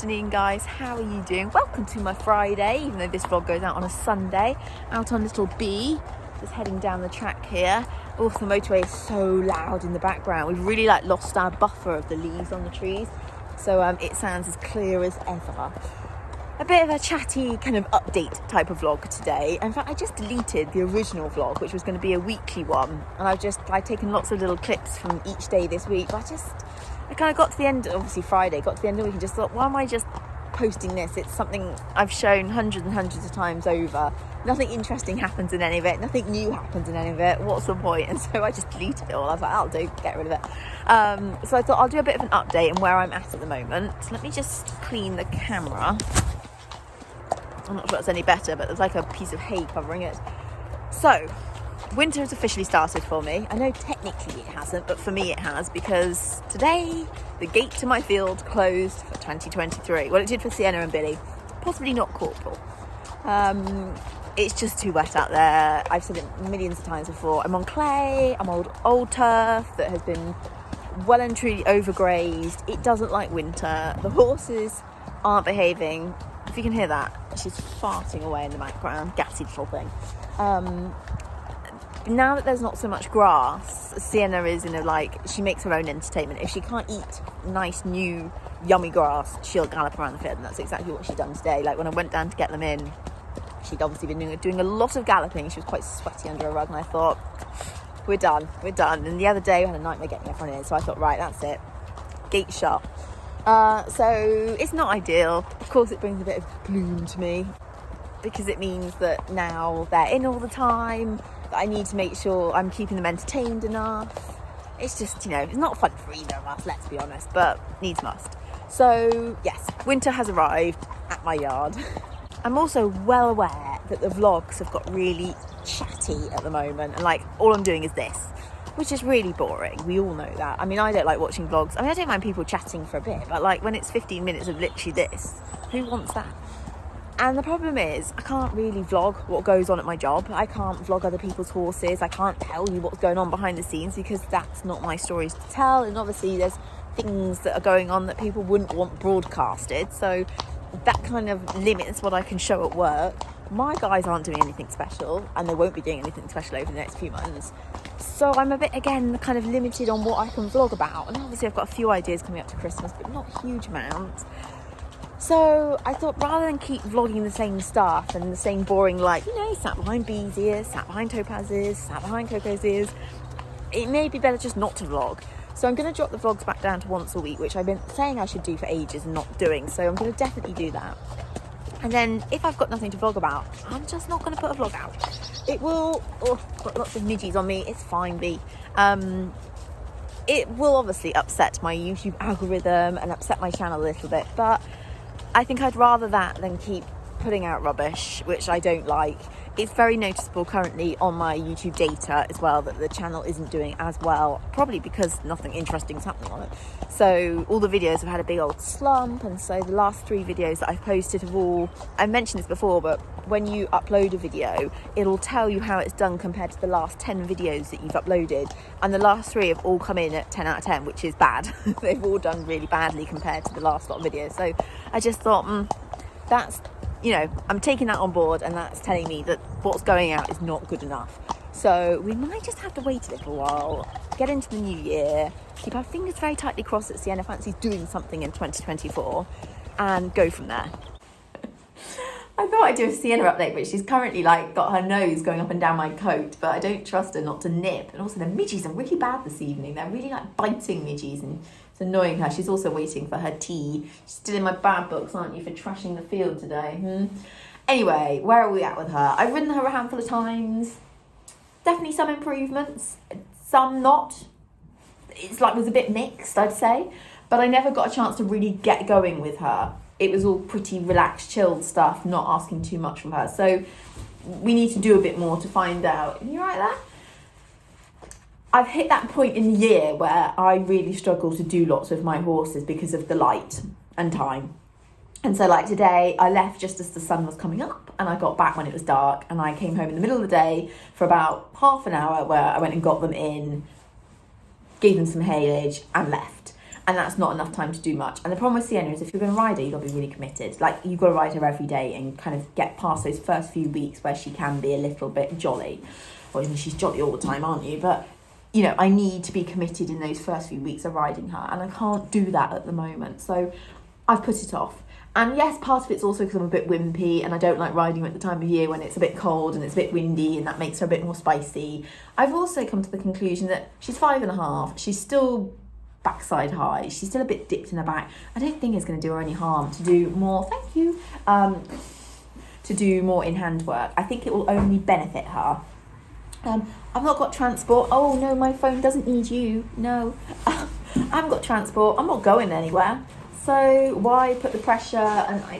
afternoon, guys. How are you doing? Welcome to my Friday, even though this vlog goes out on a Sunday. Out on little B, just heading down the track here. Also, the motorway is so loud in the background. We've really lost our buffer of the leaves on the trees, so it sounds as clear as ever. A bit of a chatty kind of update type of vlog today. In fact, I just deleted the original vlog, which was going to be a weekly one, and I've taken lots of little clips from each day this week. But I kind of got to the end, obviously Friday, got to the end of the week and just thought, why am I just posting this? It's something I've shown hundreds and hundreds of times over. Nothing interesting happens in any of it. Nothing new happens in any of it. What's the point? And so I just deleted it all. I was like, I'll get rid of it. So I thought I'll do a bit of an update on where I'm at the moment. Let me just clean the camera. I'm not sure that's any better, but there's like a piece of hay covering it. So, winter has officially started for me. I know technically it hasn't, but for me it has, because today the gate to my field closed for 2023. Well, it did for Sienna and Billy, possibly not Corporal. It's just too wet out there. I've said it millions of times before. I'm on clay, I'm on old turf that has been well and truly overgrazed. It doesn't like winter. The horses aren't behaving. If you can hear that, she's farting away in the background, gassy little thing. Now that there's not so much grass, Sienna is she makes her own entertainment. If she can't eat nice, new, yummy grass, she'll gallop around the field, and that's exactly what she's done today. Like when I went down to get them in, she'd obviously been doing a lot of galloping. She was quite sweaty under a rug, and I thought, we're done. And the other day, I had a nightmare getting everyone in, so I thought, right, that's it. Gate shut. So it's not ideal. Of course, it brings a bit of gloom to me, because it means that now they're in all the time, that I need to make sure I'm keeping them entertained enough. It's just, it's not fun for either of us, let's be honest, but needs must. So yes, winter has arrived at my yard. I'm also well aware that the vlogs have got really chatty at the moment, and all I'm doing is this, which is really boring. We all know that. I mean, I don't like watching vlogs. I don't mind people chatting for a bit, but when it's 15 minutes of literally this, who wants that? And the problem is, I can't really vlog what goes on at my job. I can't vlog other people's horses. I can't tell you what's going on behind the scenes, because that's not my stories to tell. And obviously there's things that are going on that people wouldn't want broadcasted. So that kind of limits what I can show at work. My guys aren't doing anything special, and they won't be doing anything special over the next few months. So I'm a bit, again, kind of limited on what I can vlog about. And obviously I've got a few ideas coming up to Christmas, but not huge amounts. So I thought, rather than keep vlogging the same stuff and the same boring, sat behind Bee's ears, sat behind Topaz's ears, sat behind Coco's ears, it may be better just not to vlog. So I'm going to drop the vlogs back down to once a week, which I've been saying I should do for ages and not doing. So I'm going to definitely do that. And then if I've got nothing to vlog about, I'm just not going to put a vlog out. It will, got lots of midgies on me, it's fine, Bee. It will obviously upset my YouTube algorithm and upset my channel a little bit, but I think I'd rather that than keep putting out rubbish, which I don't like. It's very noticeable currently on my YouTube data as well that the channel isn't doing as well, probably because nothing interesting is happening on it. So all the videos have had a big old slump, and so the last 3 videos that I've posted have all, I mentioned this before, but when you upload a video, it'll tell you how it's done compared to the last 10 videos that you've uploaded, and the last 3 have all come in at 10 out of 10, which is bad. They've all done really badly compared to the last lot of videos. So I just thought, that's, I'm taking that on board, and that's telling me that what's going out is not good enough. So we might just have to wait a little while, get into the new year, keep our fingers very tightly crossed that Sienna fancies doing something in 2024, and go from there. I thought I'd do a Sienna update, but she's currently got her nose going up and down my coat, but I don't trust her not to nip. And also the midgies are really bad this evening. They're really biting midgies, and it's annoying her. She's also waiting for her tea. She's still in my bad books, aren't you, for trashing the field today? Anyway, where are we at with her? I've ridden her a handful of times. Definitely some improvements, some not. It's was a bit mixed, I'd say, but I never got a chance to really get going with her. It was all pretty relaxed, chilled stuff, not asking too much from her. So we need to do a bit more to find out. Are you right there? I've hit that point in the year where I really struggle to do lots with my horses because of the light and time. And so today, I left just as the sun was coming up, and I got back when it was dark, and I came home in the middle of the day for about half an hour, where I went and got them in, gave them some haylage, and left. and that's not enough time to do much. And the problem with Sienna is if you're going to ride her, you've got to be really committed. Like, you've got to ride her every day and kind of get past those first few weeks where she can be a little bit jolly. Well, I mean, she's jolly all the time, aren't you? But, you know, I need to be committed in those first few weeks of riding her, and I can't do that at the moment. So I've put it off. And yes, part of it's also because I'm a bit wimpy and I don't like riding her at the time of year when it's a bit cold and it's a bit windy, and that makes her a bit more spicy. I've also come to the conclusion that she's 5.5. She's still backside high. She's still a bit dipped in her back. I don't think it's going to do her any harm to do more, thank you, to do more in-hand work. I think it will only benefit her. I've not got transport. Oh no, my phone doesn't need you. No, I haven't got transport. I'm not going anywhere. So why put the pressure, and I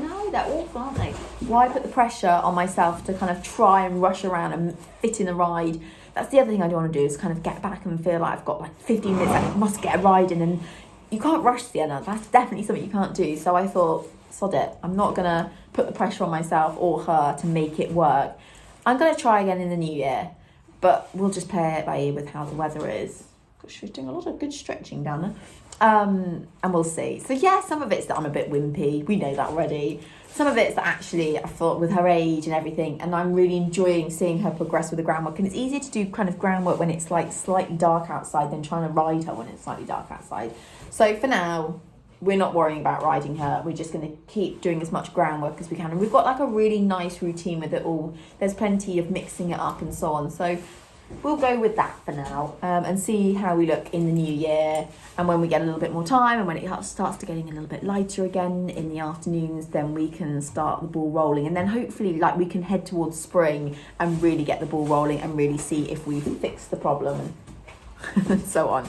know they're awful, aren't they? Why put the pressure on myself to kind of try and rush around and fit in a ride? That's the other thing I don't want to do, is kind of get back and feel like I've got like 15 minutes, I must get a ride in, and you can't rush Sienna. That's definitely something you can't do. So I thought, sod it. I'm not going to put the pressure on myself or her to make it work. I'm going to try again in the new year, but we'll just play it by ear with how the weather is. She's doing a lot of good stretching down there. And we'll see. So yeah, some of it's that I'm a bit wimpy. We know that already. Some of it's that actually I thought with her age and everything, and I'm really enjoying seeing her progress with the groundwork. And it's easier to do kind of groundwork when it's like slightly dark outside than trying to ride her when it's slightly dark outside. So for now, we're not worrying about riding her. We're just going to keep doing as much groundwork as we can. And we've got like a really nice routine with it all. There's plenty of mixing it up and so on. So we'll go with that for now, and see how we look in the new year. And when we get a little bit more time, and when it starts to getting a little bit lighter again in the afternoons, then we can start the ball rolling. And then hopefully like we can head towards spring and really get the ball rolling and really see if we've fixed the problem and so on.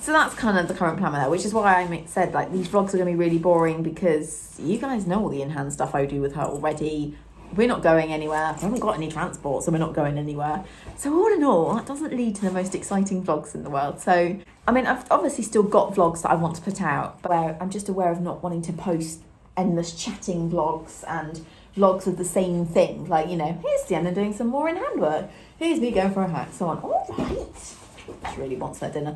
So that's kind of the current plan there, which is why I said like these vlogs are going to be really boring, because you guys know all the in-hand stuff I do with her already. We're not going anywhere. We haven't got any transport, so we're not going anywhere. So all in all, that doesn't lead to the most exciting vlogs in the world. So, I mean, I've obviously still got vlogs that I want to put out, but I'm just aware of not wanting to post endless chatting vlogs and vlogs of the same thing. Like, you know, here's Sienna doing some more in-hand work. Here's me going for a hike, so on. All right. She really wants her dinner.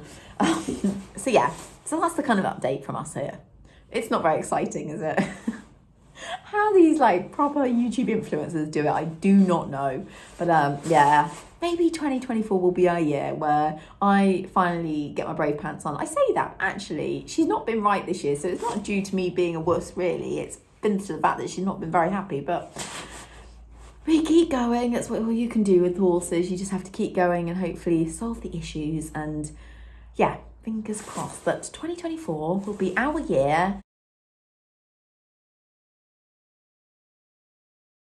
So yeah, so that's the kind of update from us here. It's not very exciting, is it? How these like proper YouTube influencers do it, I do not know. But yeah, maybe 2024 will be our year where I finally get my brave pants on. I say that, actually, she's not been right this year, so it's not due to me being a wuss, really. It's been to the fact that she's not been very happy, but we keep going. That's what all you can do with horses. You just have to keep going and hopefully solve the issues. And yeah, fingers crossed that 2024 will be our year.